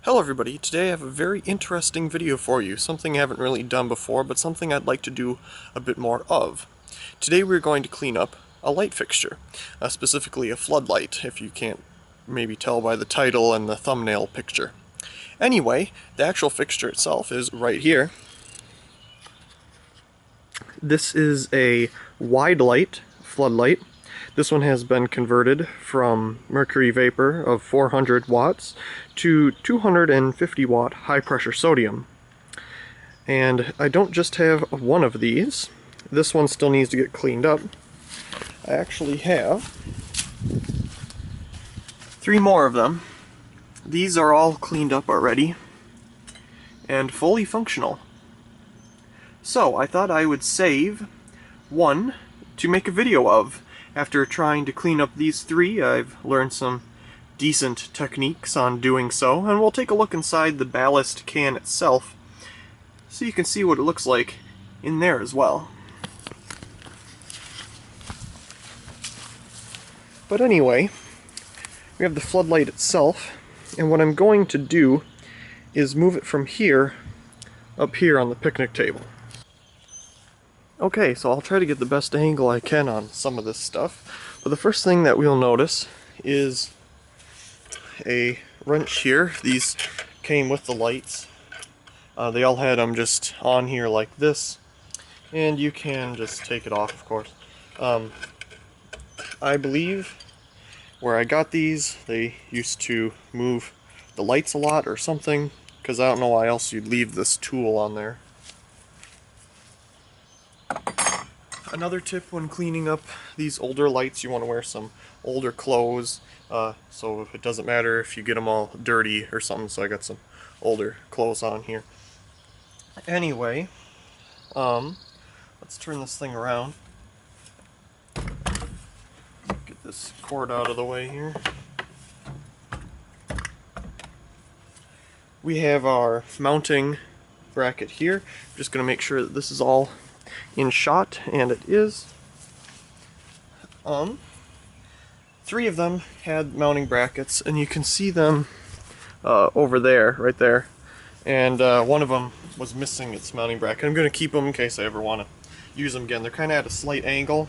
Hello everybody, today I have a very interesting video for you, something I haven't really done before, but something I'd like to do a bit more of. Today we're going to clean up a light fixture, specifically a floodlight, if you can't maybe tell by the title and the thumbnail picture. Anyway, the actual fixture itself is right here. This is a WideLite floodlight. This one has been converted from mercury vapor of 400 watts to 250 watt high pressure sodium. And I don't just have one of these. This one still needs to get cleaned up. I actually have 3 more of them. These are all cleaned up already and fully functional. So I thought I would save one to make a video of. After trying to clean up these 3, I've learned some decent techniques on doing so, and we'll take a look inside the ballast can itself so you can see what it looks like in there as well. But anyway, we have the floodlight itself, and what I'm going to do is move it from here up here on the picnic table. Okay, so I'll try to get the best angle I can on some of this stuff. But the first thing that we'll notice is a wrench here. These came with the lights. They all had them just on here like this. And you can just take it off, of course. I believe where I got these, they used to move the lights a lot or something, because I don't know why else you'd leave this tool on there. Another tip when cleaning up these older lights, you want to wear some older clothes, so it doesn't matter if you get them all dirty or something, so I got some older clothes on here. Anyway, let's turn this thing around. Get this cord out of the way here. We have our mounting bracket here. I'm just going to make sure that this is all in shot, and it is. 3 of them had mounting brackets, and you can see them over there, right there, and one of them was missing its mounting bracket. I'm going to keep them in case I ever want to use them again. They're kind of at a slight angle,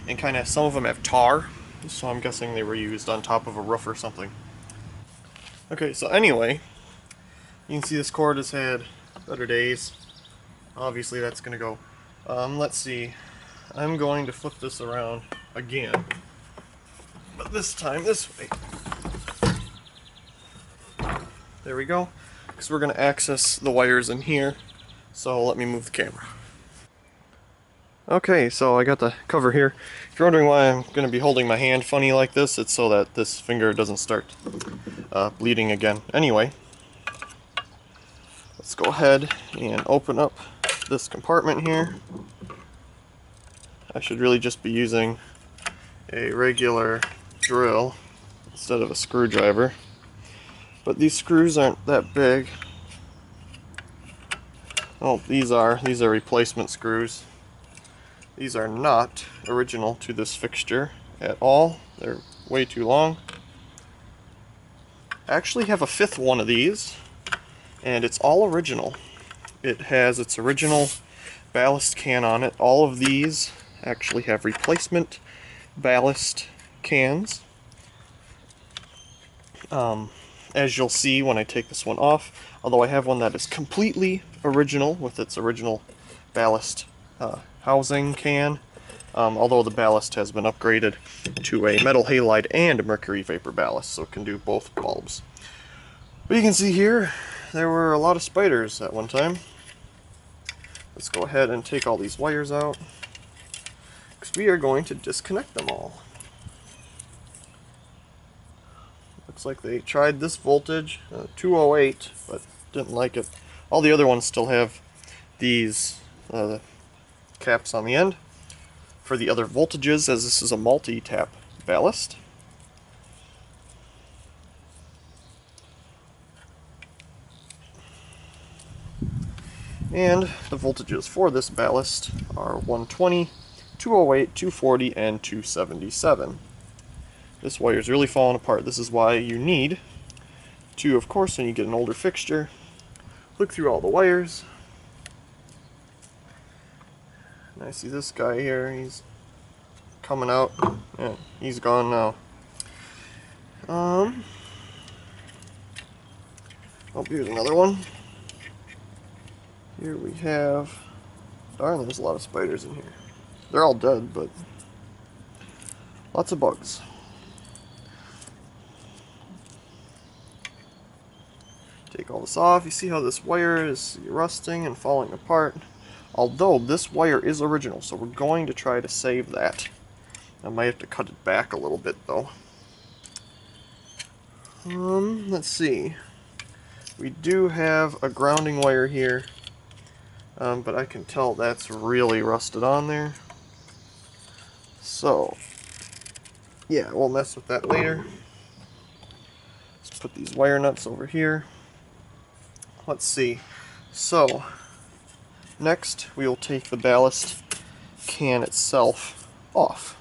and kind of some of them have tar, so I'm guessing they were used on top of a roof or something. Okay, so anyway, you can see this cord has had better days. Obviously that's going to go. Let's see, I'm going to flip this around again, but this time this way. There we go, because we're going to access the wires in here, so let me move the camera. Okay, so I got the cover here. If you're wondering why I'm going to be holding my hand funny like this, it's so that this finger doesn't start bleeding again. Anyway, let's go ahead and open up this compartment here. I should really just be using a regular drill instead of a screwdriver, but these screws aren't that big. Oh, these are replacement screws. These are not original to this fixture at all. They're way too long. I actually have a 5th one of these, and it's all original. It has its original ballast can on it. All of these actually have replacement ballast cans. As you'll see when I take this one off, although I have one that is completely original with its original ballast housing can, although the ballast has been upgraded to a metal halide and a mercury vapor ballast, so it can do both bulbs. But you can see here, there were a lot of spiders at one time. Let's go ahead and take all these wires out, because we are going to disconnect them all. Looks like they tried this voltage, 208, but didn't like it. All the other ones still have these caps on the end for the other voltages, as this is a multi-tap ballast. And the voltages for this ballast are 120, 208, 240, and 277. This wire is really falling apart. This is why you need to, of course, when you get an older fixture, look through all the wires. And I see this guy here, he's coming out. Yeah, he's gone now. Oh, here's another one. Here we have, darn, there's a lot of spiders in here. They're all dead, but lots of bugs. Take all this off. You see how this wire is rusting and falling apart. Although this wire is original, so we're going to try to save that. I might have to cut it back a little bit though. Let's see. We do have a grounding wire here, but I can tell that's really rusted on there. So, yeah, we'll mess with that later. Let's put these wire nuts over here. Let's see. So, next we will take the ballast can itself off.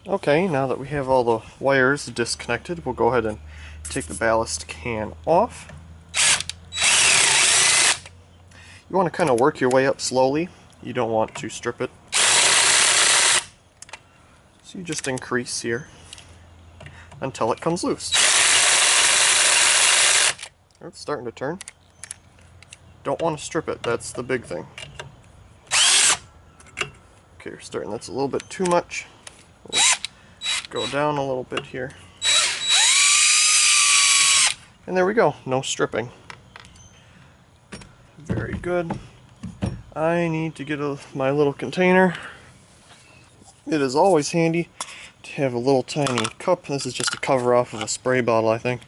Okay, now that we have all the wires disconnected, we'll go ahead and take the ballast can off. You want to kind of work your way up slowly. You don't want to strip it. So you just increase here until it comes loose. It's starting to turn. Don't want to strip it, that's the big thing. Okay, we're starting, that's a little bit too much. We'll go down a little bit here. And there we go, no stripping. Very good. I need to get my little container. It is always handy to have a little tiny cup. This is just a cover off of a spray bottle, I think,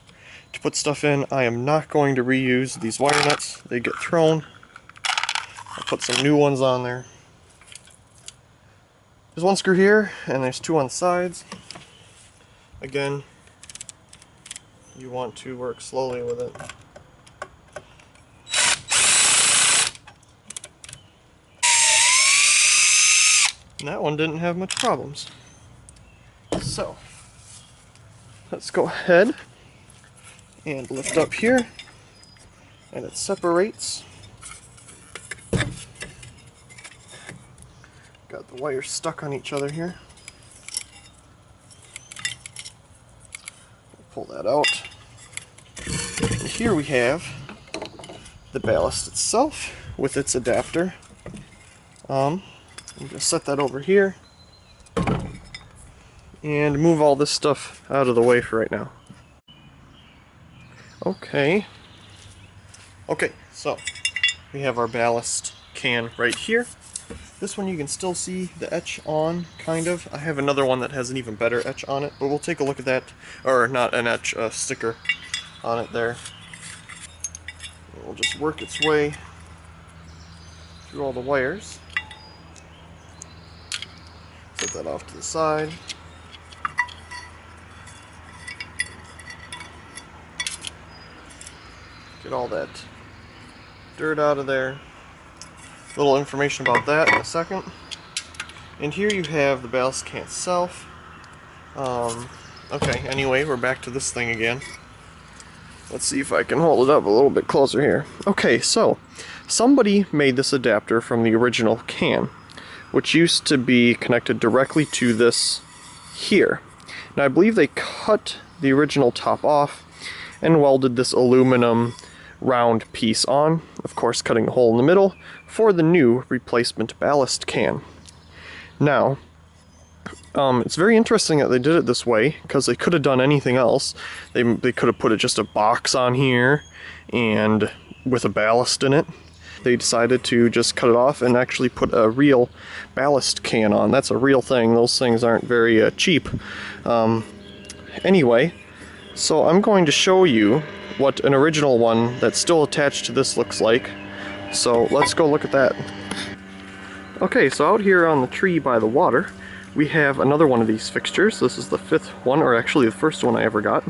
to put stuff in. I am not going to reuse these wire nuts. They get thrown. I'll put some new ones on there. There's one screw here, and there's two on the sides. Again, you want to work slowly with it. And that one didn't have much problems. So, let's go ahead and lift up here, and it separates. Got the wires stuck on each other here. Pull that out. And here we have the ballast itself with its adapter. I'm going to set that over here and move all this stuff out of the way for right now. Okay, so we have our ballast can right here. This one you can still see the etch on, kind of. I have another one that has an even better etch on it, but we'll take a look at that. Or not an etch, a sticker on it there. It will just work its way through all the wires. Set that off to the side. Get all that dirt out of there. Little information about that in a second. And here you have the ballast can itself. Okay, anyway, we're back to this thing again. Let's see if I can hold it up a little bit closer here. Okay, so somebody made this adapter from the original can, which used to be connected directly to this here. Now I believe they cut the original top off and welded this aluminum round piece on, of course cutting a hole in the middle for the new replacement ballast can. Now, it's very interesting that they did it this way, because they could have done anything else. They could have put just a box on here and with a ballast in it. They decided to just cut it off and actually put a real ballast can on. That's a real thing. Those things aren't very cheap. Anyway, so I'm going to show you what an original one that's still attached to this looks like. So let's go look at that. Okay, so out here on the tree by the water, we have another one of these fixtures. This is the fifth one, or actually the first one I ever got.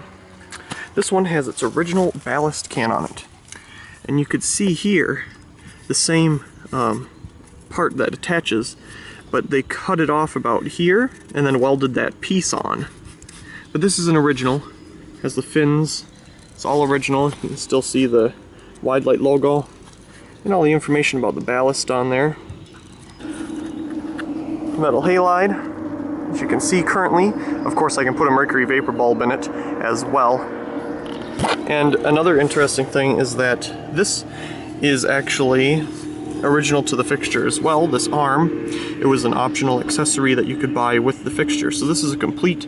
This one has its original ballast can on it. And you could see here the same part that attaches, but they cut it off about here and then welded that piece on. But this is an original. Has the fins. It's all original. You can still see the WideLite logo and all the information about the ballast on there. Metal halide, as you can see currently. Of course, I can put a mercury vapor bulb in it as well. And another interesting thing is that this is actually original to the fixture as well, this arm. It was an optional accessory that you could buy with the fixture. So this is a complete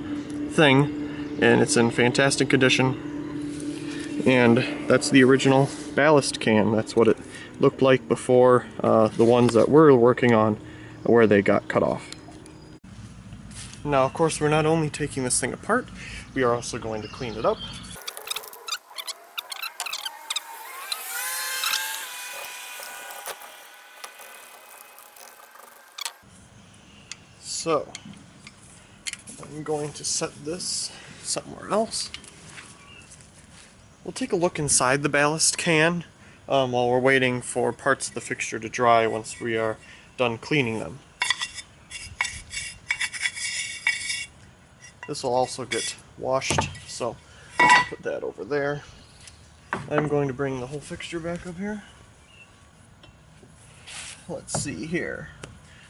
thing, and it's in fantastic condition. And that's the original ballast can. That's what it looked like before the ones that we're working on, where they got cut off. Now, of course, we're not only taking this thing apart, we are also going to clean it up. So, I'm going to set this somewhere else. We'll take a look inside the ballast can while we're waiting for parts of the fixture to dry once we are done cleaning them. This will also get washed, so I'll put that over there. I'm going to bring the whole fixture back up here. Let's see here.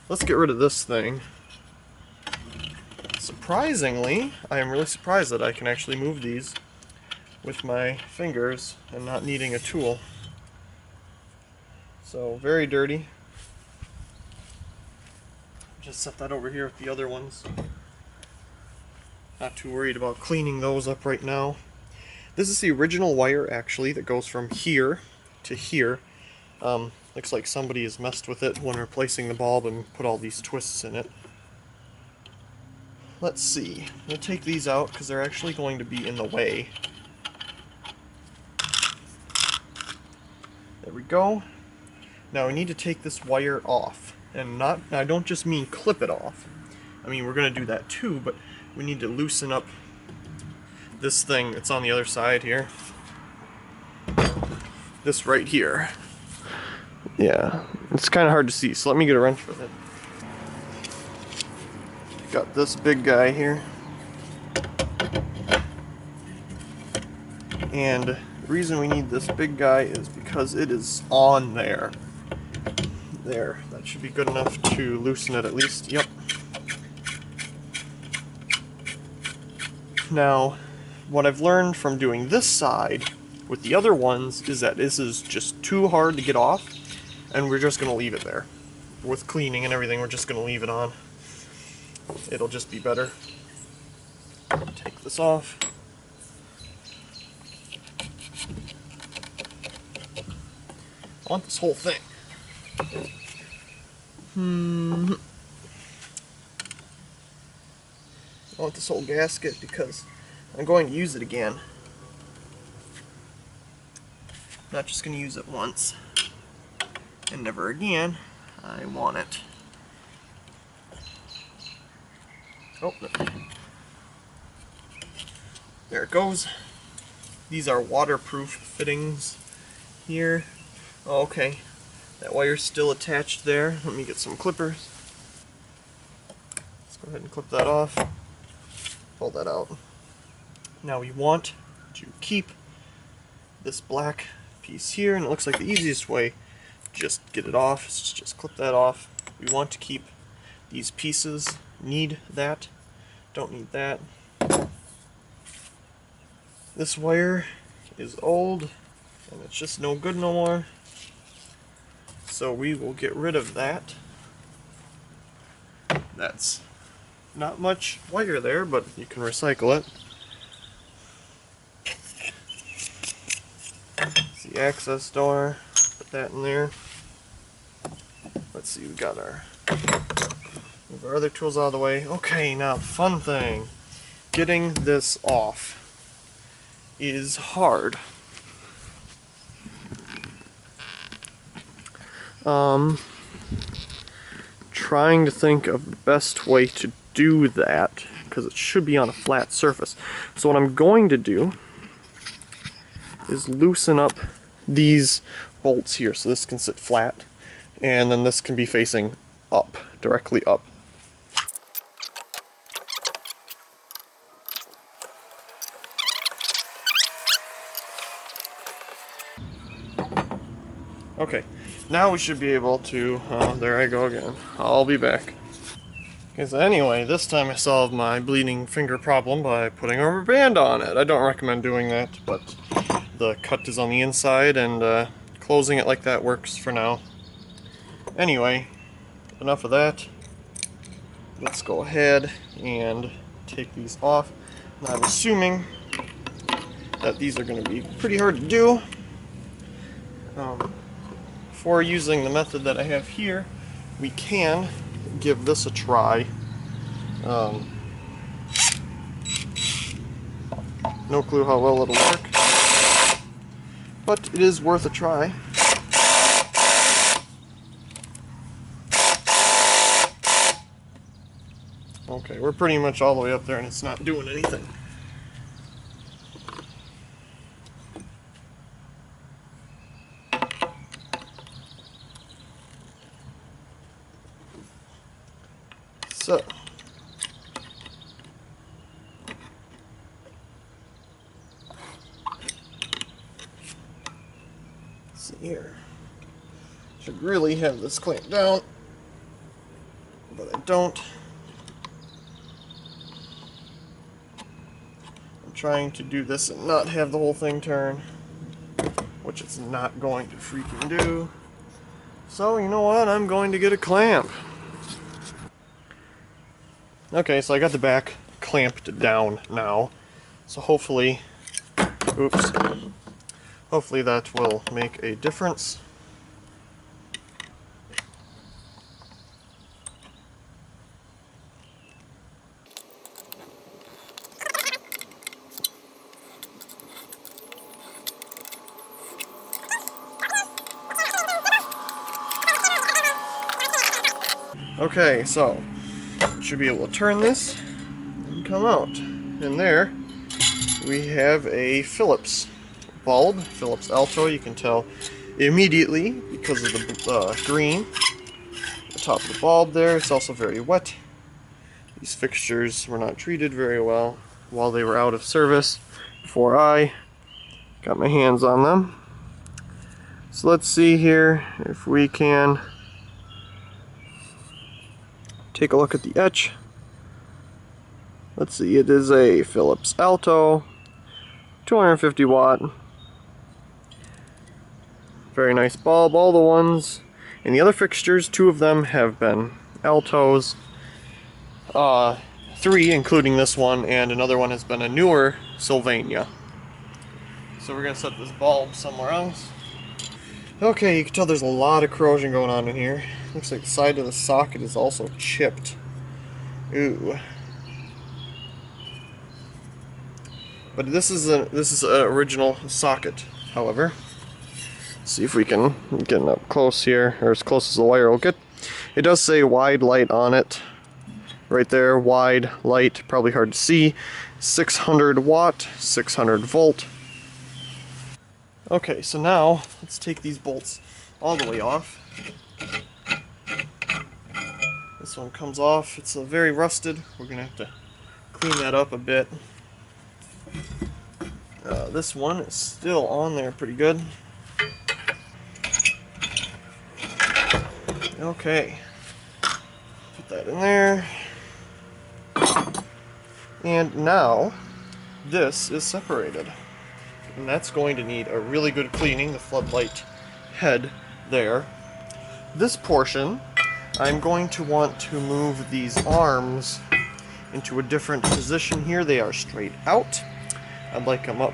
Let's get rid of this thing. Surprisingly, I am really surprised that I can actually move these with my fingers and not needing a tool. So, very dirty. Just set that over here with the other ones. Not too worried about cleaning those up right now. This is the original wire, actually, that goes from here to here. Looks like somebody has messed with it when replacing the bulb and put all these twists in it. Let's see. We'll take these out because they're actually going to be in the way. There we go. Now we need to take this wire off. And I don't just mean clip it off. I mean, we're going to do that too, but we need to loosen up this thing that's on the other side here. This right here. Yeah, it's kind of hard to see, so let me get a wrench with it. Got this big guy here. And the reason we need this big guy is because it is on there. There, that should be good enough to loosen it at least. Yep. Now, what I've learned from doing this side with the other ones is that this is just too hard to get off, and we're just going to leave it there. With cleaning and everything, we're just going to leave it on. It'll just be better. Take this off. I want this whole thing. I want this whole gasket because I'm going to use it again. Not just going to use it once and never again. I want it. Oh, there it goes. These are waterproof fittings here. Oh, okay, that wire's still attached there. Let me get some clippers. Let's go ahead and clip that off. Pull that out. Now we want to keep this black piece here, and it looks like the easiest way to just get it off is just clip that off. We want to keep these pieces. Need that, don't need that. This wire is old and it's just no good no more, so we will get rid of that. That's not much wire there, but you can recycle it. It's the access door, put that in there. Let's see, we got our move our other tools out of the way. Okay, now the fun thing. Getting this off is hard. Trying to think of the best way to do that, because it should be on a flat surface. So what I'm going to do is loosen up these bolts here so this can sit flat, and then this can be facing up, directly up. Okay, now we should be able to, there I go again. I'll be back. Okay, so anyway, this time I solved my bleeding finger problem by putting a rubber band on it. I don't recommend doing that, but the cut is on the inside, and closing it like that works for now. Anyway, enough of that. Let's go ahead and take these off. Now, I'm assuming that these are going to be pretty hard to do. Before using the method that I have here, we can give this a try. No clue how well it'll work, but it is worth a try. Okay, we're pretty much all the way up there and it's not doing anything. So, let's see here. Should really have this clamped down, but I don't. I'm trying to do this and not have the whole thing turn, which it's not going to freaking do. So, you know what? I'm going to get a clamp. Okay, so I got the back clamped down now. So hopefully, oops, hopefully that will make a difference. Okay, so should be able to turn this and come out. And there we have a Phillips bulb, Phillips Alto. You can tell immediately because of the green. The top of the bulb there, it's also very wet. These fixtures were not treated very well while they were out of service before I got my hands on them. So let's see here if we can take a look at the etch. Let's see, it is a Phillips Alto, 250 watt. Very nice bulb. All the ones in the other fixtures, 2 of them have been Altos. 3, including this one, and another one has been a newer Sylvania. So we're going to set this bulb somewhere else. Okay, you can tell there's a lot of corrosion going on in here. Looks like the side of the socket is also chipped. Ooh. But this is an original socket, however. Let's see if we can get it up close here, or as close as the wire will get. It does say WideLite on it. Right there, WideLite, probably hard to see. 600 watt, 600 volt. Okay, so now let's take these bolts all the way off. This one comes off. It's very rusted. We're going to have to clean that up a bit. This one is still on there pretty good. Okay. Put that in there. And now this is separated. And that's going to need a really good cleaning, the floodlight head there. This portion, I'm going to want to move these arms into a different position here. They are straight out. I'd like them up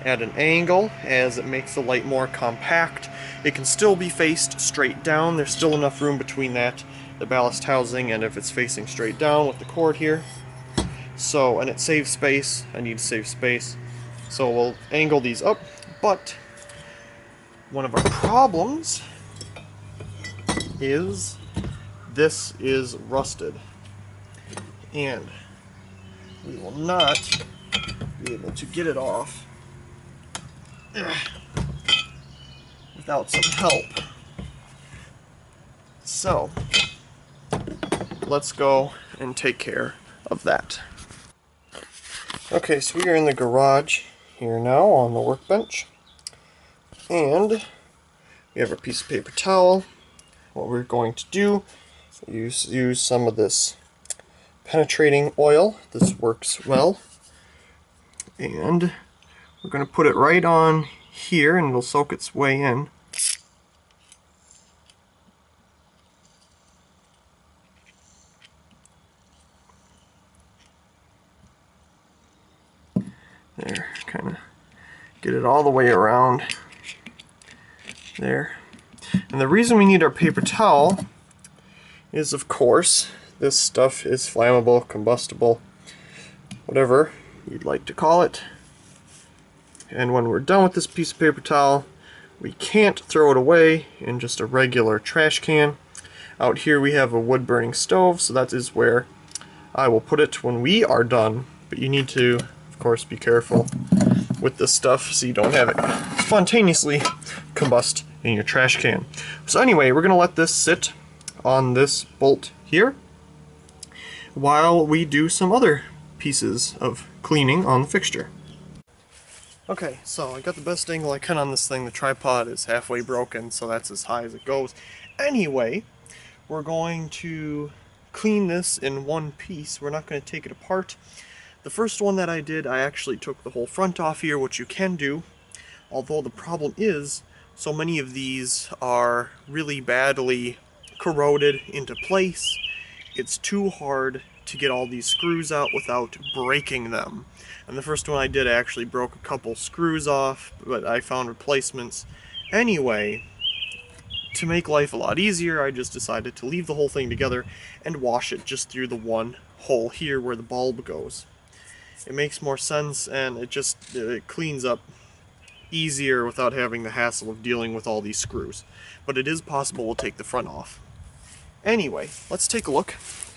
at an angle as it makes the light more compact. It can still be faced straight down. There's still enough room between that, the ballast housing, and if it's facing straight down with the cord here. So, and it saves space. I need to save space. So we'll angle these up, but one of our problems is this is rusted, and we will not be able to get it off without some help. So let's go and take care of that. Okay, so we are in the garage here now on the workbench, and We have our piece of paper towel. What we're going to do is use some of this penetrating oil. This works well. And we're going to put it right on here and it'll soak its way in. There, kind of get it all the way around there. And the reason we need our paper towel is, of course, this stuff is flammable, combustible, whatever you'd like to call it. And when we're done with this piece of paper towel, we can't throw it away in just a regular trash can. Out here we have a wood burning stove, so that is where I will put it when we are done. But you need to, of course, be careful with this stuff so you don't have it spontaneously combust in your trash can. So anyway, we're going to let this sit on this bolt here while we do some other pieces of cleaning on the fixture. Okay, so I got the best angle I can on this thing. The tripod is halfway broken, so that's as high as it goes. Anyway, we're going to clean this in one piece. We're not going to take it apart. The first one that I did, I actually took the whole front off here, which you can do, although the problem is so many of these are really badly corroded into place. It's too hard to get all these screws out without breaking them. And the first one I did, I actually broke a couple screws off, but I found replacements. Anyway, to make life a lot easier, I just decided to leave the whole thing together and wash it just through the one hole here where the bulb goes. It makes more sense, and it cleans up easier without having the hassle of dealing with all these screws. But it is possible to take the front off. Anyway, let's take a look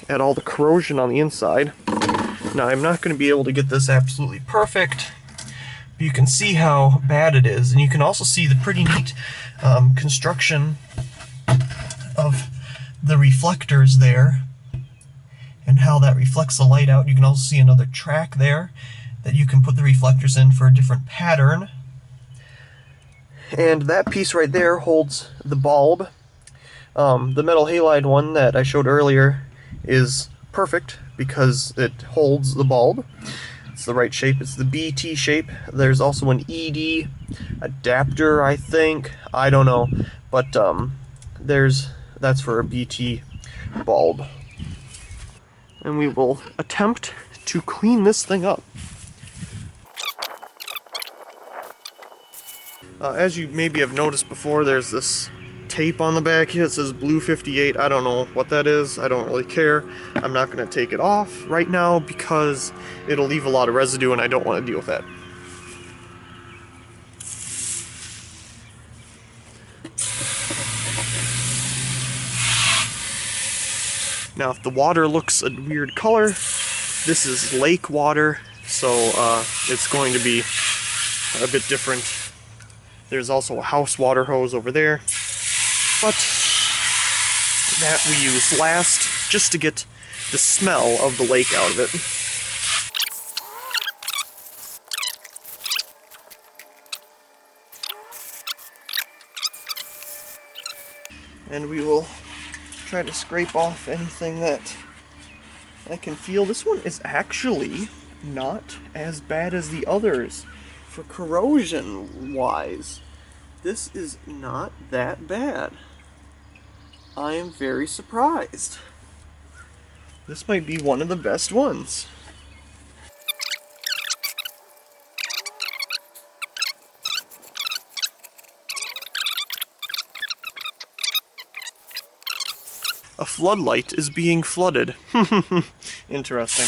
at all the corrosion on the inside. Now, I'm not going to be able to get this absolutely perfect, but you can see how bad it is, and you can also see the pretty neat construction of the reflectors there and how that reflects the light out. You can also see another track there that you can put the reflectors in for a different pattern. And that piece right there holds the bulb. The metal halide one that I showed earlier is perfect because it holds the bulb. It's the right shape. It's the BT shape. There's also an ED adapter, I think. I don't know, but that's for a BT bulb. And we will attempt to clean this thing up. As you maybe have noticed before, there's this tape on the back here that says Blue 58. I don't know what that is. I don't really care. I'm not going to take it off right now because it'll leave a lot of residue and I don't want to deal with that. Now, if the water looks a weird color, this is lake water, so it's going to be a bit different. There's also a house water hose over there, but that we use last just to get the smell of the lake out of it. And we will try to scrape off anything that I can feel. This one is actually not as bad as the others for corrosion wise. This is not that bad. I am very surprised. This might be one of the best ones. A floodlight is being flooded. Interesting.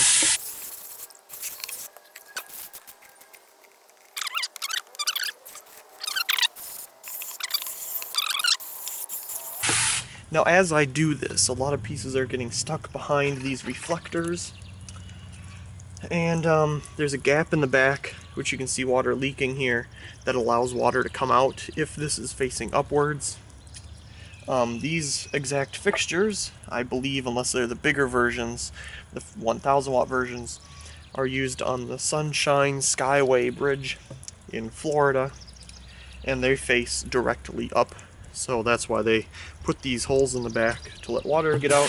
Now, as I do this, a lot of pieces are getting stuck behind these reflectors. And there's a gap in the back, which you can see water leaking here, that allows water to come out if this is facing upwards. These exact fixtures, I believe, unless they're the bigger versions, the 1000 watt versions, are used on the Sunshine Skyway Bridge in Florida, and they face directly up. So that's why they put these holes in the back to let water get out.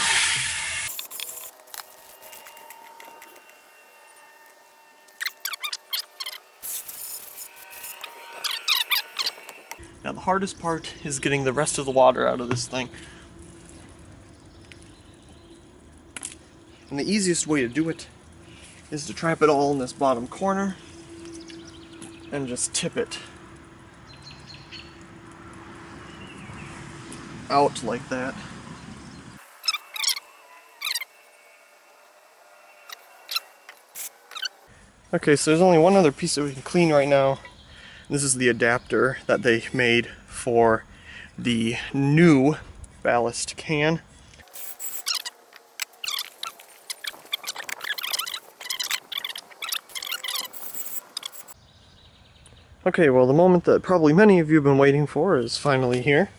Now the hardest part is getting the rest of the water out of this thing. And the easiest way to do it is to trap it all in this bottom corner and just tip it out like that. Okay, so there's only one other piece that we can clean right now. This is the adapter that they made for the new ballast can. Okay, well, the moment that probably many of you have been waiting for is finally here.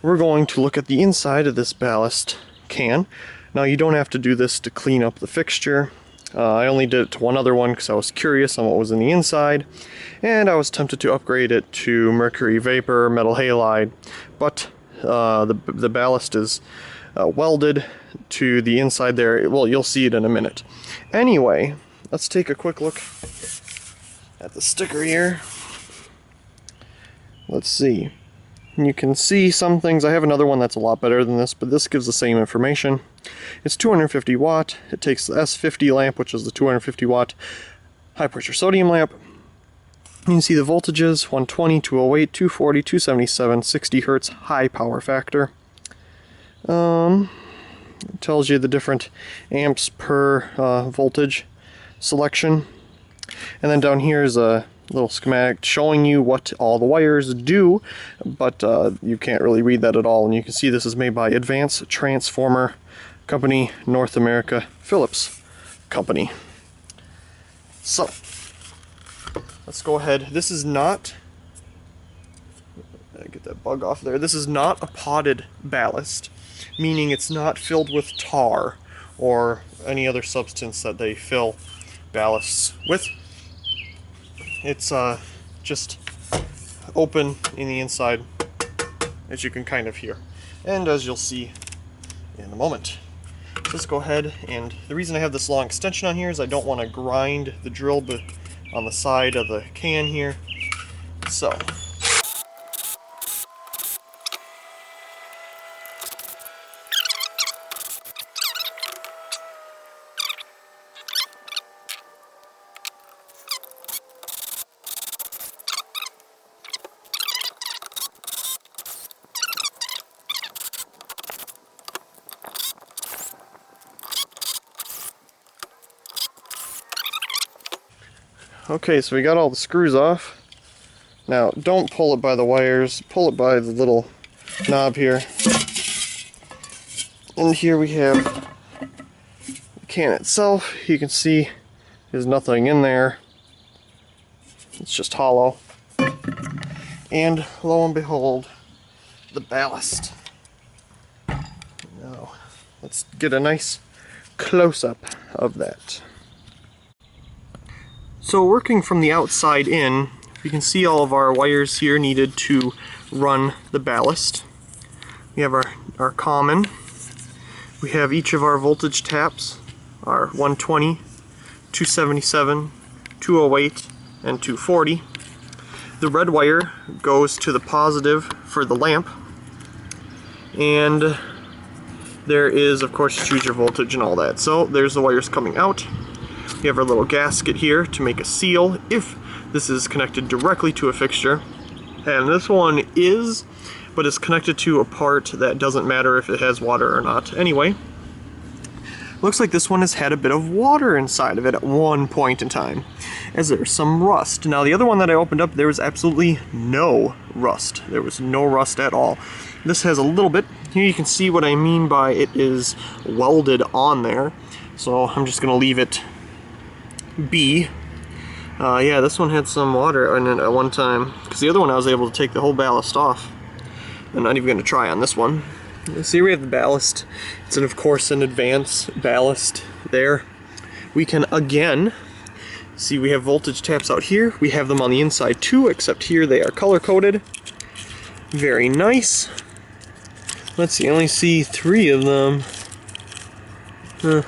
We're going to look at the inside of this ballast can. Now, you don't have to do this to clean up the fixture. I only did it to one other one because I was curious on what was in the inside, and I was tempted to upgrade it to mercury vapor, metal halide, but the ballast is welded to the inside there. Well, you'll see it in a minute. Anyway, let's take a quick look at the sticker here. Let's see. You can see some things. I have another one that's a lot better than this, but this gives the same information. It's 250 watt. It takes the S50 lamp, which is the 250 watt high pressure sodium lamp. You can see the voltages: 120, 208, 240, 277, 60 hertz high power factor. It tells you the different amps per voltage selection. And then down here is a little schematic showing you what all the wires do, but you can't really read that at all. And you can see this is made by Advanced Transformer Company, North America, Phillips Company. So let's go ahead. This is not, get that bug off there. This is not a potted ballast, meaning it's not filled with tar or any other substance that they fill ballasts with. It's just open in the inside, as you can kind of hear, and as you'll see in a moment. So let's go ahead, and the reason I have this long extension on here is I don't want to grind the drill bit on the side of the can here. So okay, so we got all the screws off. Now, don't pull it by the wires, pull it by the little knob here. And here we have the can itself. You can see there's nothing in there. It's just hollow. And lo and behold, the ballast. Now, let's get a nice close-up of that. So working from the outside in, you can see all of our wires here needed to run the ballast. We have our common. We have each of our voltage taps, our 120, 277, 208, and 240. The red wire goes to the positive for the lamp. And there is, of course, choose your voltage and all that. So there's the wires coming out. We have our little gasket here to make a seal if this is connected directly to a fixture. And this one is, but it's connected to a part that doesn't matter if it has water or not. Anyway, looks like this one has had a bit of water inside of it at one point in time, as there's some rust. Now the other one that I opened up, there was absolutely no rust. There was no rust at all. This has a little bit. Here you can see what I mean by it is welded on there. So I'm just gonna leave it be. Yeah, this one had some water in it at one time, because the other one I was able to take the whole ballast off. I'm not even going to try on this one. See, we have the ballast. It's of course an advanced ballast there. We can again see we have voltage taps out here. We have them on the inside too, except here they are color coded. Very nice. Let's see, I only see 3 of them. Huh.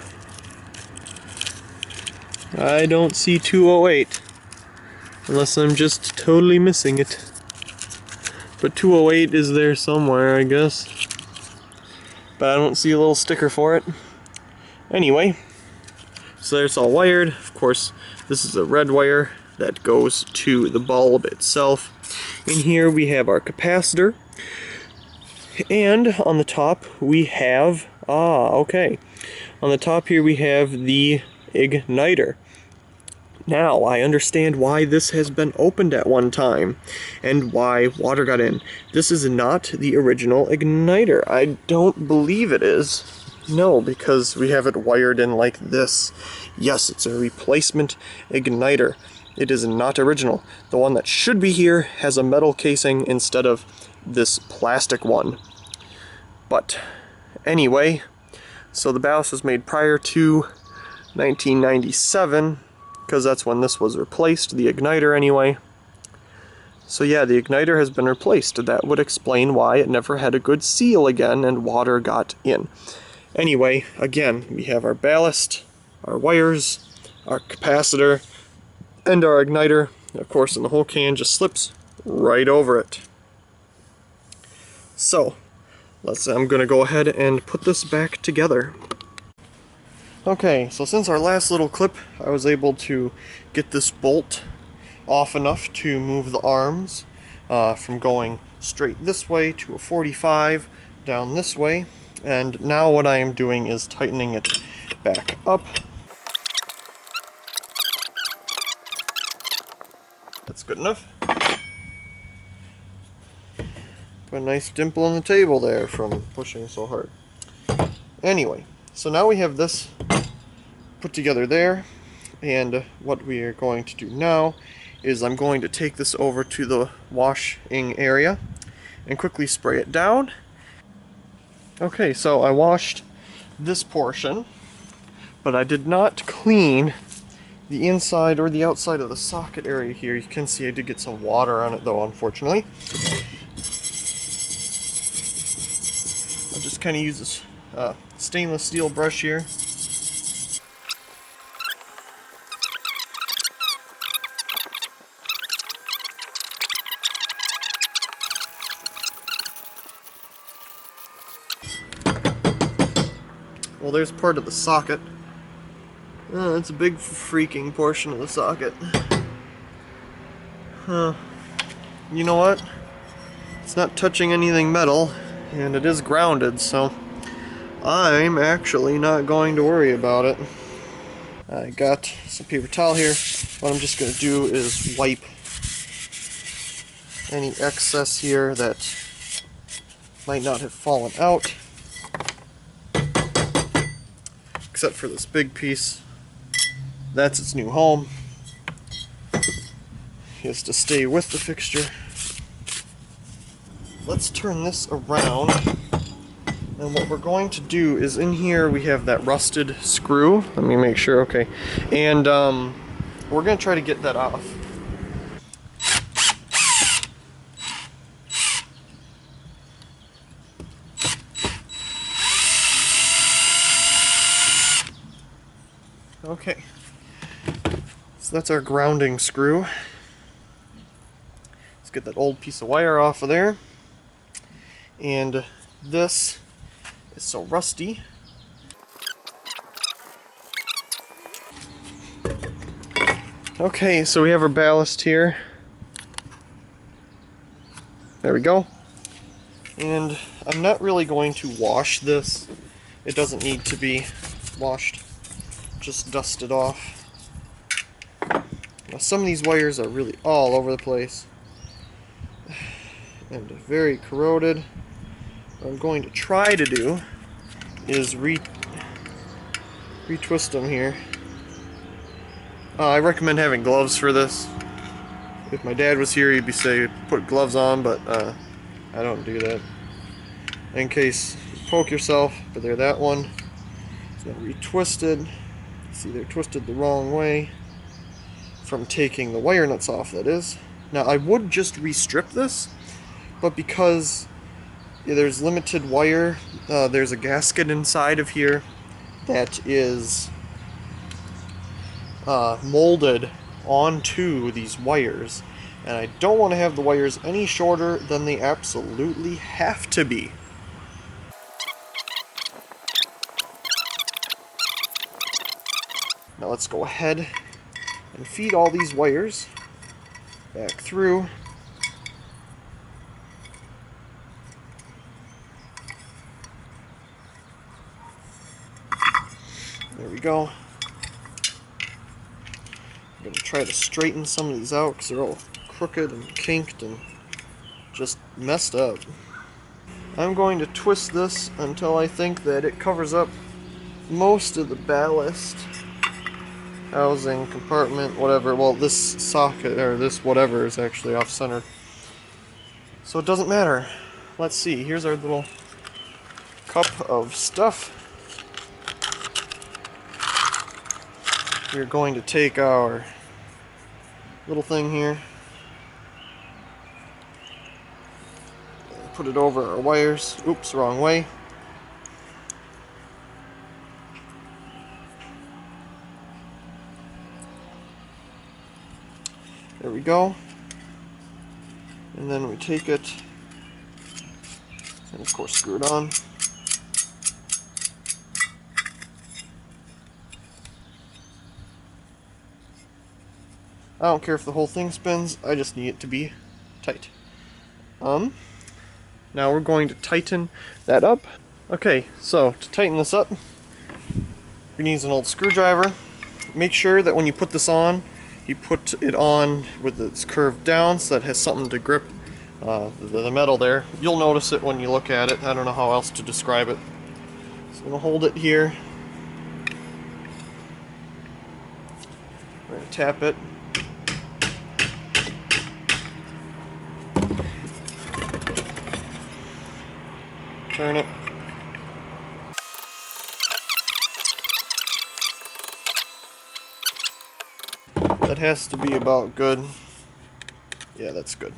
I don't see 208. Unless I'm just totally missing it. But 208 is there somewhere, I guess. But I don't see a little sticker for it. Anyway, so there's all wired. Of course, this is a red wire that goes to the bulb itself. In here we have our capacitor. And on the top we have, okay. On the top here we have the igniter. Now, I understand why this has been opened at one time, and why water got in. This is not the original igniter. I don't believe it is. No, because we have it wired in like this. Yes, it's a replacement igniter. It is not original. The one that should be here has a metal casing instead of this plastic one. But, anyway, so the ballast was made prior to 1997, because that's when this was replaced, the igniter anyway. So yeah, the igniter has been replaced. That would explain why it never had a good seal again and water got in. Anyway, again, we have our ballast, our wires, our capacitor, and our igniter. Of course, and the whole can just slips right over it. So, I'm going to go ahead and put this back together. Okay, so since our last little clip, I was able to get this bolt off enough to move the arms from going straight this way to a 45 down this way. And now what I am doing is tightening it back up. That's good enough. Put a nice dimple in the table there from pushing so hard. Anyway, so now we have this put together there, and what we are going to do now is I'm going to take this over to the washing area and quickly spray it down. Okay, so I washed this portion, but I did not clean the inside or the outside of the socket area here. You can see I did get some water on it though, unfortunately. I'll just kind of use this stainless steel brush here. Well, there's part of the socket. It's a big freaking portion of the socket. You know what? It's not touching anything metal, and it is grounded, so I'm actually not going to worry about it. I got some paper towel here. What I'm just going to do is wipe any excess here that might not have fallen out. Except for this big piece. That's its new home. It has to stay with the fixture. Let's turn this around. And what we're going to do is in here we have that rusted screw. Let me make sure, okay. And we're going to try to get that off. Okay, so that's our grounding screw. Let's get that old piece of wire off of there. And this is so rusty. Okay, so we have our ballast here. There we go. And I'm not really going to wash this. It doesn't need to be washed. Just dust it off. Now some of these wires are really all over the place and very corroded. What I'm going to try to do is retwist them here. I recommend having gloves for this. If my dad was here, he'd be saying put gloves on, but I don't do that. In case you poke yourself, but there, that one is now retwisted. See, they're twisted the wrong way from taking the wire nuts off, that is. Now, I would just restrip this, but because there's limited wire, there's a gasket inside of here that is molded onto these wires, and I don't want to have the wires any shorter than they absolutely have to be. Now let's go ahead and feed all these wires back through. There we go. I'm going to try to straighten some of these out because they're all crooked and kinked and just messed up. I'm going to twist this until I think that it covers up most of the ballast, housing, compartment, whatever. Well, this socket, or this whatever, is actually off-centered. So it doesn't matter. Let's see, here's our little cup of stuff. We're going to take our little thing here, put it over our wires. Oops, wrong way. There we go. And then we take it and of course screw it on. I don't care if the whole thing spins, I just need it to be tight. Now we're going to tighten that up. Okay, so to tighten this up, we need an old screwdriver. Make sure that when you put this on, you put it on with its curved down so that it has something to grip the metal there. You'll notice it when you look at it. I don't know how else to describe it. So I'm going to hold it here. We're going to tap it. Turn it. That has to be about good. Yeah, that's good.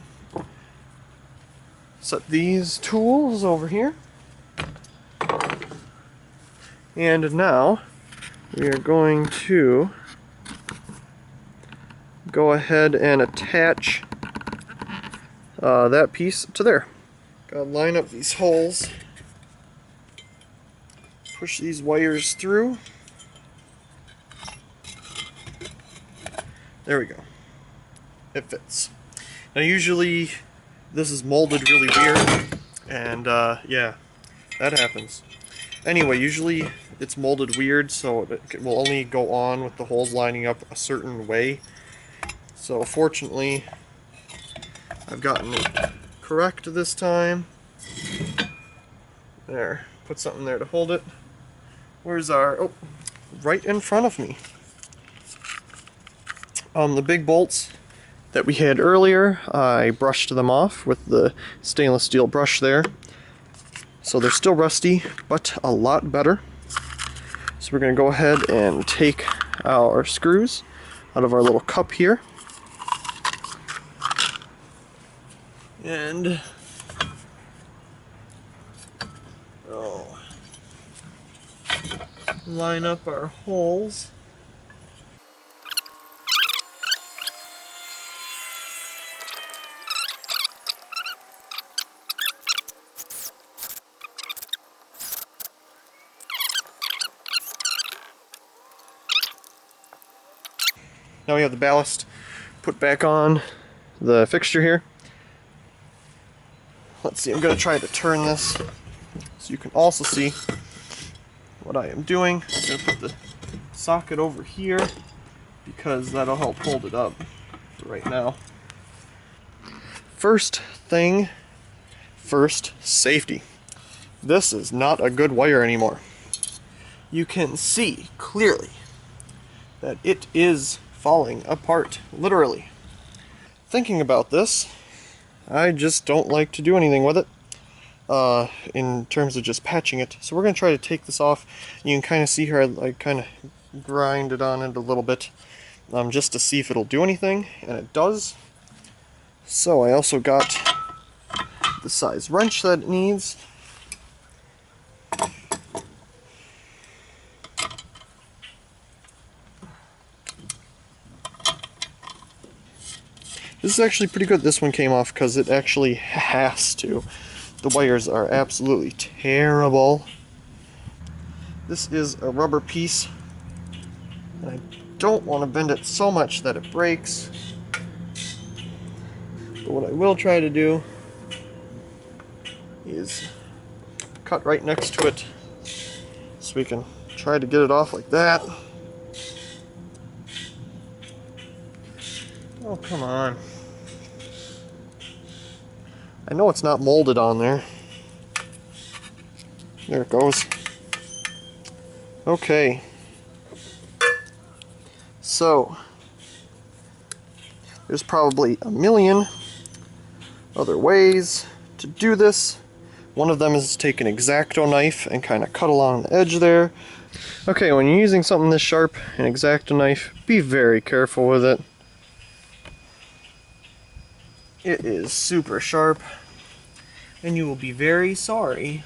Set these tools over here. And now we are going to go ahead and attach that piece to there. Gotta line up these holes. Push these wires through. There we go. It fits. Now usually this is molded really weird, and yeah, that happens. Anyway, usually it's molded weird, so it will only go on with the holes lining up a certain way. So fortunately, I've gotten it correct this time. There, put something there to hold it. Where's our, oh, right in front of me. The big bolts that we had earlier, I brushed them off with the stainless steel brush there. So they're still rusty, but a lot better. So we're going to go ahead and take our screws out of our little cup here. And line up our holes. Now we have the ballast put back on the fixture here. Let's see, I'm going to try to turn this so you can also see what I am doing. I'm going to put the socket over here because that'll help hold it up for right now. First thing first, safety. This is not a good wire anymore. You can see clearly that it is falling apart, literally. Thinking about this, I just don't like to do anything with it in terms of just patching it. So we're going to try to take this off. You can kind of see here I kind of grind it on it a little bit just to see if it'll do anything, and it does. So I also got the size wrench that it needs. This is actually pretty good. This one came off because it actually has to. The wires are absolutely terrible. This is a rubber piece, and I don't want to bend it so much that it breaks. But what I will try to do is cut right next to it so we can try to get it off like that. Oh, come on. I know it's not molded on there. There it goes. Okay. So, there's probably a million other ways to do this. One of them is to take an X-Acto knife and kind of cut along the edge there. Okay, when you're using something this sharp, an X-Acto knife, be very careful with it. It is super sharp, and you will be very sorry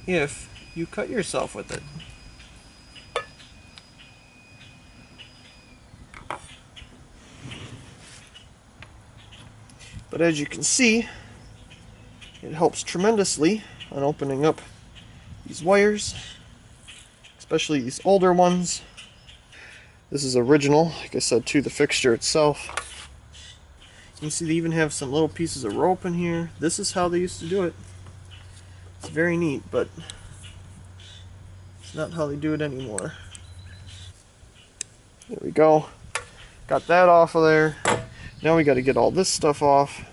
if you cut yourself with it. But as you can see, it helps tremendously on opening up these wires, especially these older ones. This is original, like I said, to the fixture itself. You can see they even have some little pieces of rope in here. This is how they used to do it. It's very neat, but it's not how they do it anymore. There we go. Got that off of there. Now we got to get all this stuff off.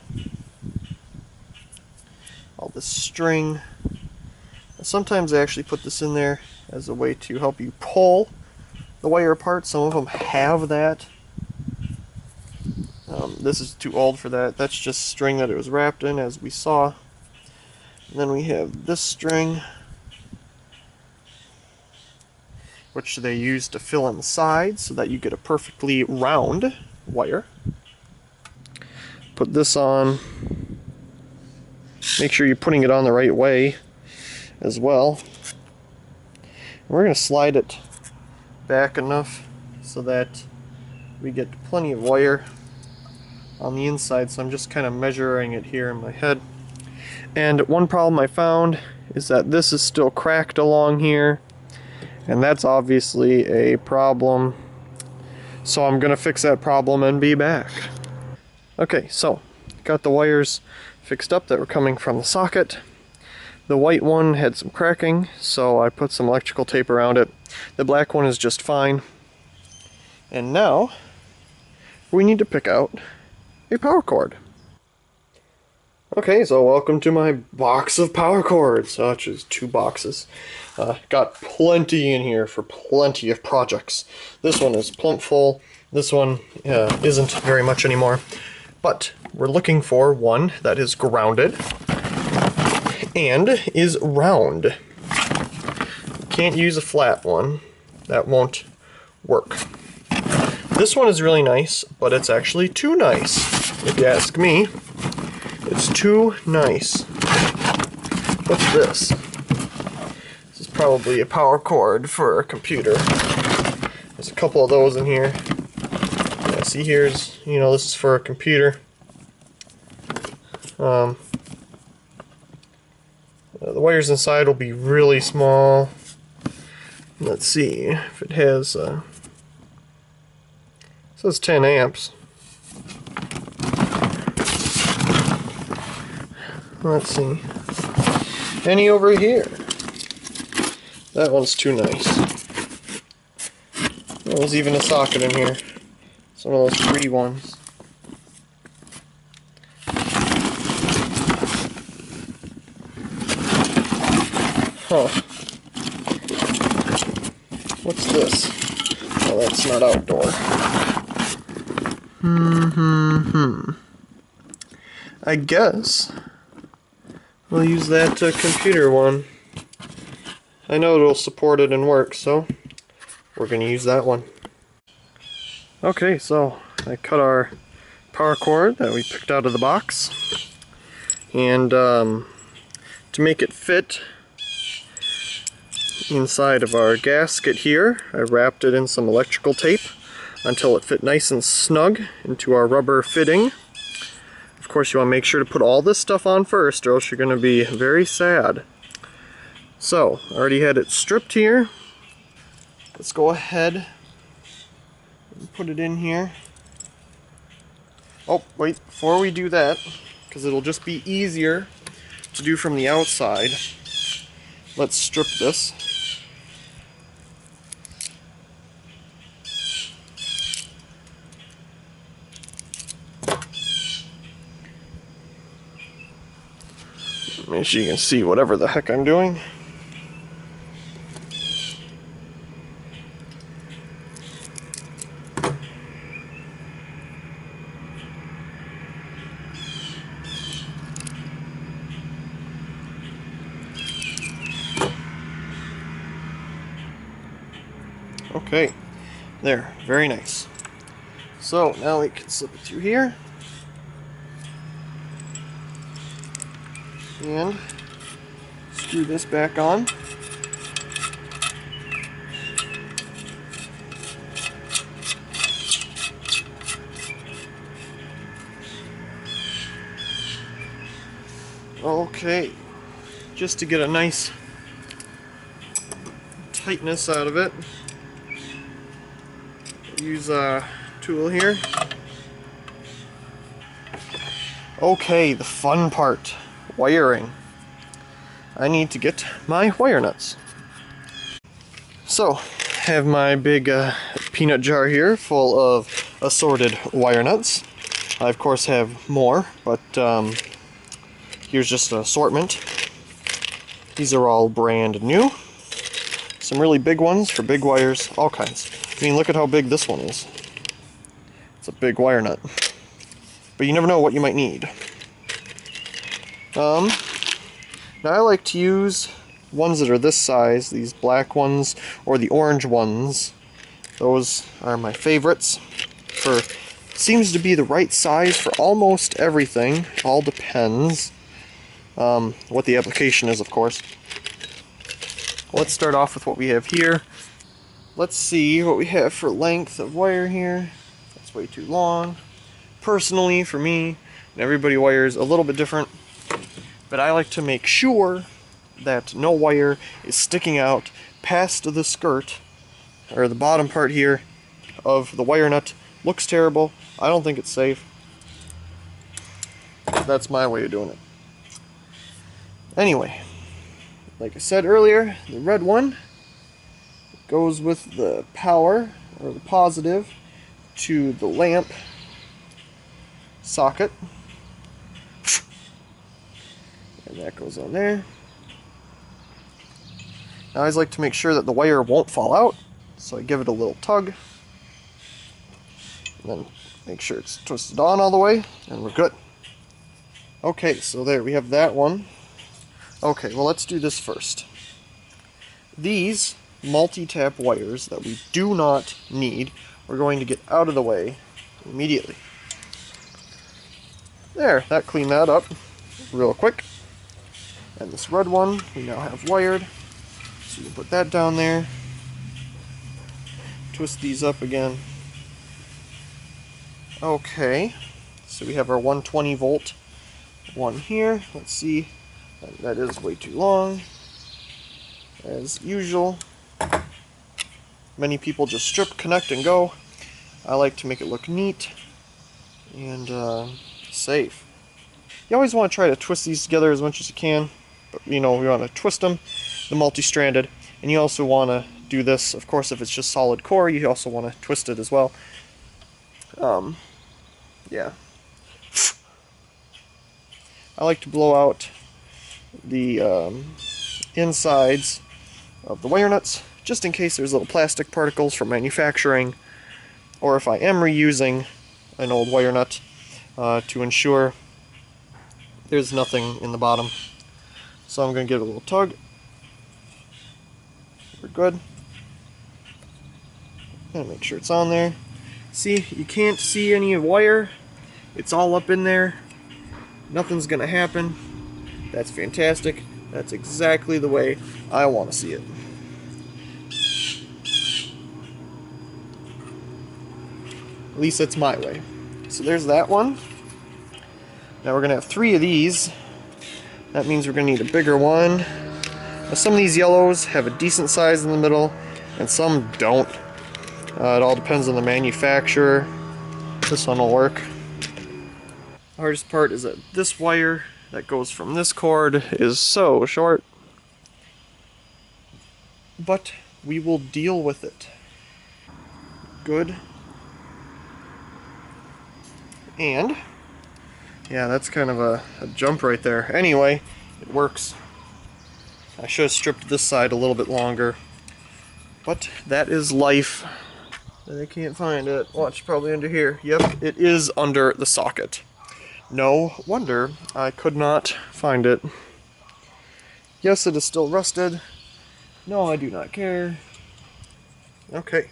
All this string. Sometimes I actually put this in there as a way to help you pull the wire apart. Some of them have that. This is too old for that. That's just string that it was wrapped in, as we saw. And then we have this string, which they use to fill in the sides so that you get a perfectly round wire. Put this on. Make sure you're putting it on the right way as well. And we're going to slide it back enough so that we get plenty of wire on the inside. So I'm just kind of measuring it here in my head. And one problem I found is that this is still cracked along here, and that's obviously a problem. So I'm going to fix that problem and be back. Okay, so got the wires fixed up that were coming from the socket. The white one had some cracking, so I put some electrical tape around it. The black one is just fine. And now we need to pick out a power cord. Okay, so welcome to my box of power cords, which is 2 boxes. Got plenty in here for plenty of projects. This one is plump full. This one isn't very much anymore. But we're looking for one that is grounded and is round. Can't use a flat one. That won't work. This one is really nice, but it's actually too nice, if you ask me. It's too nice. What's this? This is probably a power cord for a computer. There's a couple of those in here. Yeah, see, here's, this is for a computer. The wires inside will be really small. Let's see if it has, it says 10 amps. Let's see. Any over here? That one's too nice. There's even a socket in here. It's one of those pretty ones. Huh. What's this? Oh, that's not outdoor. I guess we'll use that computer one. I know it'll support it and work, so we're going to use that one. Okay, so I cut our power cord that we picked out of the box. And to make it fit inside of our gasket here, I wrapped it in some electrical tape until it fit nice and snug into our rubber fitting. Of course, you want to make sure to put all this stuff on first, or else you're going to be very sad. So, I already had it stripped here. Let's go ahead and put it in here. Oh, wait, before we do that, because it'll just be easier to do from the outside, let's strip this. Make sure you can see whatever the heck I'm doing. Okay, there, very nice. So now we can slip it through here. And screw this back on. Okay, just to get a nice tightness out of it, use a tool here. Okay, the fun part. Wiring. I need to get my wire nuts. So, I have my big peanut jar here full of assorted wire nuts. I of course have more, but here's just an assortment. These are all brand new. Some really big ones for big wires, all kinds. I mean, look at how big this one is. It's a big wire nut. But you never know what you might need. Now I like to use ones that are this size, these black ones or the orange ones. Those are my favorites. Seems to be the right size for almost everything. All depends what the application is, of course. Let's start off with what we have here. Let's see what we have for length of wire here. That's way too long. Personally, for me, and everybody wires a little bit different. But I like to make sure that no wire is sticking out past the skirt, or the bottom part here of the wire nut. Looks terrible. I don't think it's safe. That's my way of doing it. Anyway, like I said earlier, the red one goes with the power, or the positive, to the lamp socket. And that goes on there. Now I always like to make sure that the wire won't fall out, so I give it a little tug. And then make sure it's twisted on all the way, and we're good. Okay, so there, we have that one. Okay, well let's do this first. These multi-tap wires that we do not need, we're going to get out of the way immediately. There, that cleaned that up real quick. And this red one we now have wired, so you can put that down there. Twist these up again. Okay, so we have our 120 volt one here. Let's see, that is way too long. As usual, many people just strip, connect, and go. I like to make it look neat and safe. You always want to try to twist these together as much as you can, but you know, we want to twist them, the multi-stranded, and you also want to do this, of course, if it's just solid core, you also want to twist it as well. Yeah. I like to blow out the insides of the wire nuts, just in case there's little plastic particles from manufacturing, or if I am reusing an old wire nut, to ensure there's nothing in the bottom. So I'm going to give it a little tug. We're good. And make sure it's on there. See, you can't see any wire It's all up in there. Nothing's gonna happen. That's fantastic. That's exactly the way I want to see it. At least that's my way. So there's that one. Now we're gonna have 3 of these. That means we're gonna need a bigger one. Now some of these yellows have a decent size in the middle, and some don't. It all depends on the manufacturer. This one will work. The hardest part is that this wire that goes from this cord is so short. But we will deal with it. Good. And, yeah, that's kind of a jump right there. Anyway, it works. I should have stripped this side a little bit longer. But that is life. I can't find it. Watch, probably under here. Yep, it is under the socket. No wonder I could not find it. Yes, it is still rusted. No, I do not care. Okay.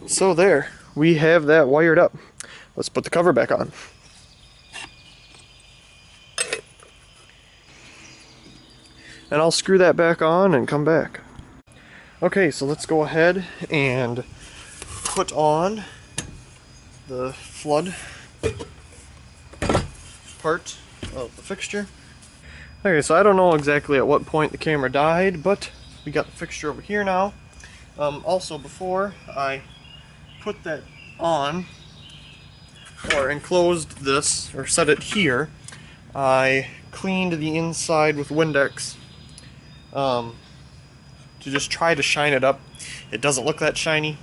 So there, we have that wired up. Let's put the cover back on. And I'll screw that back on and come back. Okay, so let's go ahead and put on the flood part of the fixture. Okay, so I don't know exactly at what point the camera died, but we got the fixture over here now. Also, before I put that on, or enclosed this, or set it here, I cleaned the inside with Windex to just try to shine it up. It doesn't look that shiny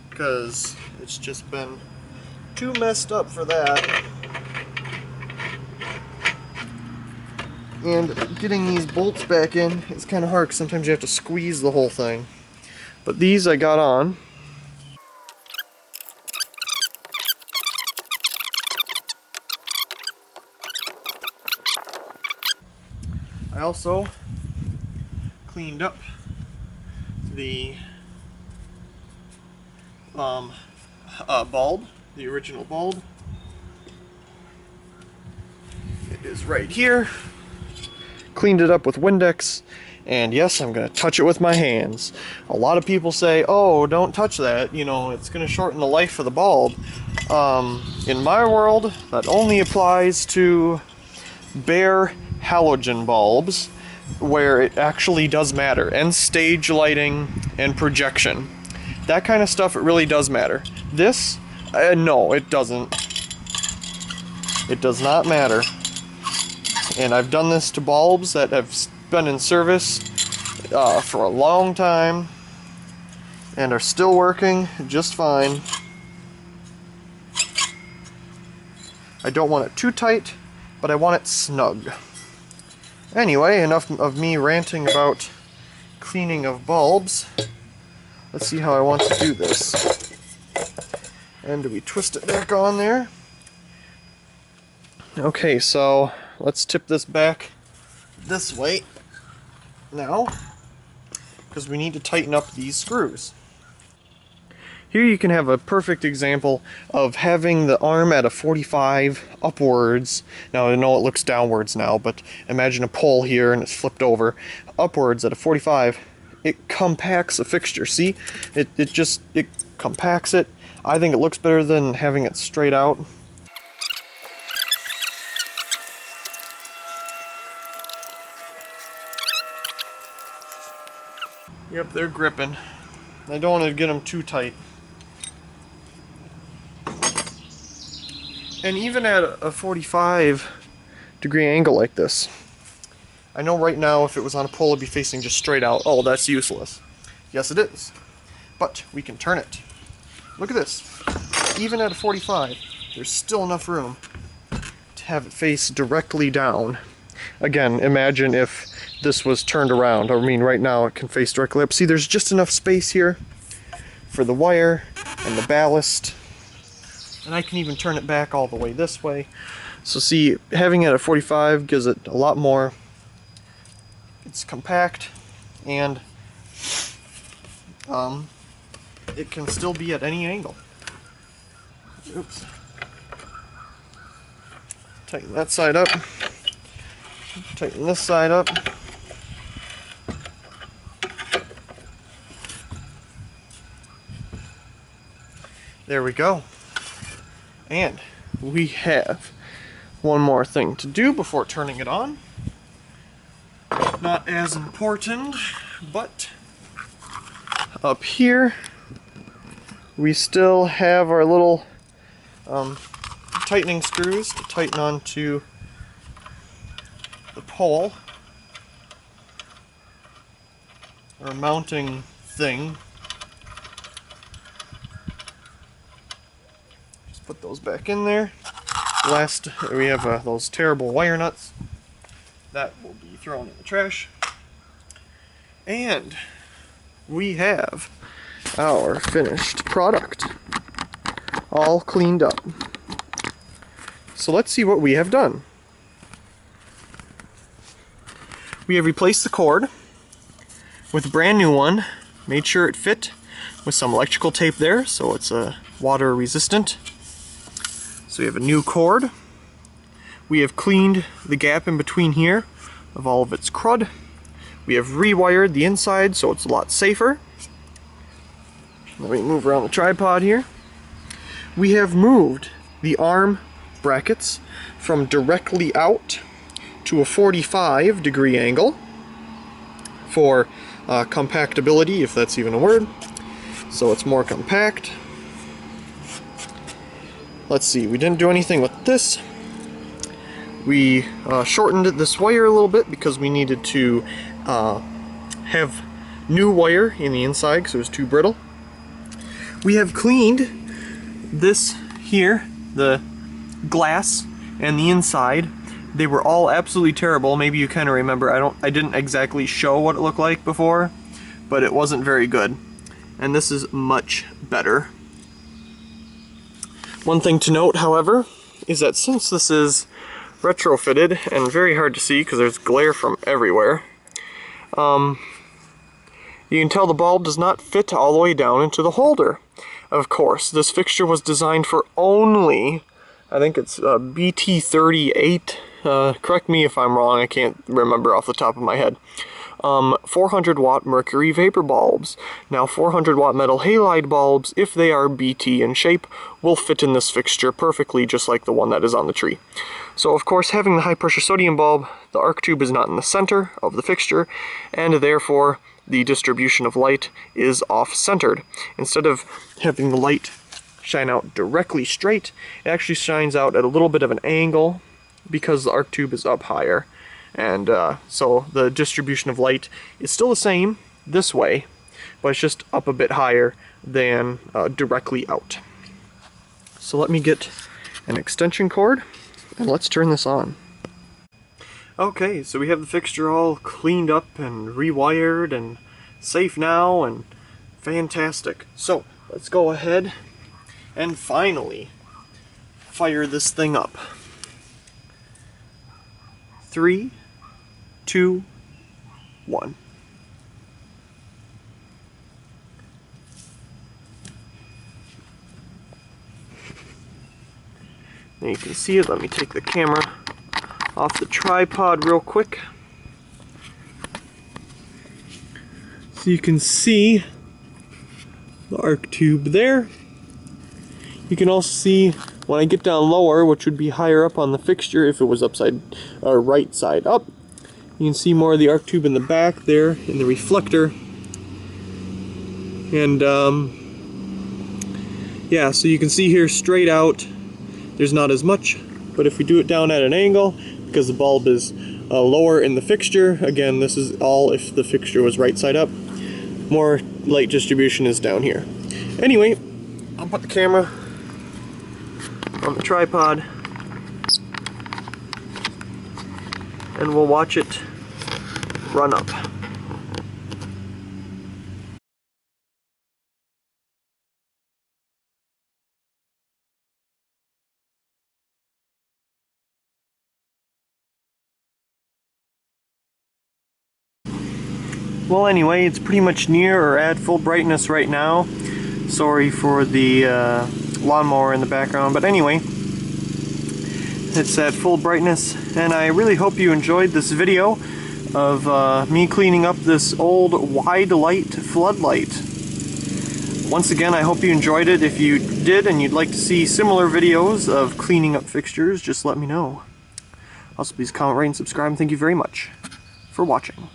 because it's just been too messed up for that. And getting these bolts back in is kind of hard because sometimes you have to squeeze the whole thing. But these I got on. I also cleaned up the bulb, the original bulb. It is right here. Cleaned it up with Windex, and yes, I'm going to touch it with my hands. A lot of people say, oh, don't touch that, you know, it's going to shorten the life of the bulb. In my world, that only applies to bare halogen bulbs, where it actually does matter, and stage lighting and projection. That kind of stuff, it really does matter. This, no, it doesn't. It does not matter. And I've done this to bulbs that have been in service for a long time and are still working just fine. I don't want it too tight, but I want it snug. Anyway, enough of me ranting about cleaning of bulbs. Let's see how I want to do this. And do we twist it back on there? Okay, so let's tip this back this way now, because we need to tighten up these screws. Here you can have a perfect example of having the arm at a 45 upwards. Now I know it looks downwards now, but imagine a pole here and it's flipped over. Upwards at a 45, it compacts a fixture. See? It compacts it. I think it looks better than having it straight out. Yep, they're gripping. I don't want to get them too tight. And even at a 45-degree angle like this, I know right now if it was on a pole it'd be facing just straight out. Oh, that's useless. Yes, it is. But we can turn it. Look at this. Even at a 45, there's still enough room to have it face directly down. Again, imagine if this was turned around. I mean, right now it can face directly up. See, there's just enough space here for the wire and the ballast. And I can even turn it back all the way this way. So see, having it at 45 gives it a lot more. It's compact, and it can still be at any angle. Oops. Tighten that side up. Tighten this side up. There we go. And we have one more thing to do before turning it on. Not as important, but up here we still have our little tightening screws to tighten onto the pole, or mounting thing. Just put those back in there. Last, we have those terrible wire nuts. That will be thrown in the trash. And we have our finished product all cleaned up. So let's see what we have done. We have replaced the cord with a brand new one, made sure it fit with some electrical tape there so it's water resistant. So we have a new cord. We have cleaned the gap in between here of all of its crud. We have rewired the inside so it's a lot safer. Let me move around the tripod here. We have moved the arm brackets from directly out to a 45-degree angle for compactability, if that's even a word. So it's more compact. Let's see, we didn't do anything with this. We shortened this wire a little bit because we needed to have new wire in the inside because it was too brittle. We have cleaned this here, the glass and the inside. They were all absolutely terrible. Maybe you kind of remember. I didn't exactly show what it looked like before, but it wasn't very good. And this is much better. One thing to note, however, is that since this is retrofitted and very hard to see because there's glare from everywhere, you can tell the bulb does not fit all the way down into the holder. Of course, this fixture was designed for only, I think it's BT38, correct me if I'm wrong, I can't remember off the top of my head, 400 watt mercury vapor bulbs. Now 400 watt metal halide bulbs, if they are BT in shape, will fit in this fixture perfectly just like the one that is on the tree. So of course, having the high pressure sodium bulb, the arc tube is not in the center of the fixture, and therefore the distribution of light is off-centered. Instead of having the light shine out directly straight, it actually shines out at a little bit of an angle because the arc tube is up higher. And so the distribution of light is still the same this way, but it's just up a bit higher than directly out. So let me get an extension cord and let's turn this on. Okay, so we have the fixture all cleaned up and rewired and safe now and fantastic. So let's go ahead and finally fire this thing up. 3, 2, 1. Now you can see it. Let me take the camera off the tripod real quick. So you can see the arc tube there. You can also see when I get down lower, which would be higher up on the fixture if it was upside or right side up, you can see more of the arc tube in the back there in the reflector. And yeah, so you can see here straight out there's not as much, but if we do it down at an angle, because the bulb is lower in the fixture, again this is all if the fixture was right side up, more light distribution is down here. Anyway, I'll put the camera on the tripod and we'll watch it run up. Well, anyway, it's pretty much near or at full brightness right now. Sorry for the lawnmower in the background, but anyway, this It's at full brightness, and I really hope you enjoyed this video of me cleaning up this old WideLite floodlight. Once again, I hope you enjoyed it. If you did and you'd like to see similar videos of cleaning up fixtures, just let me know. Also, please comment, rate, and subscribe, and thank you very much for watching.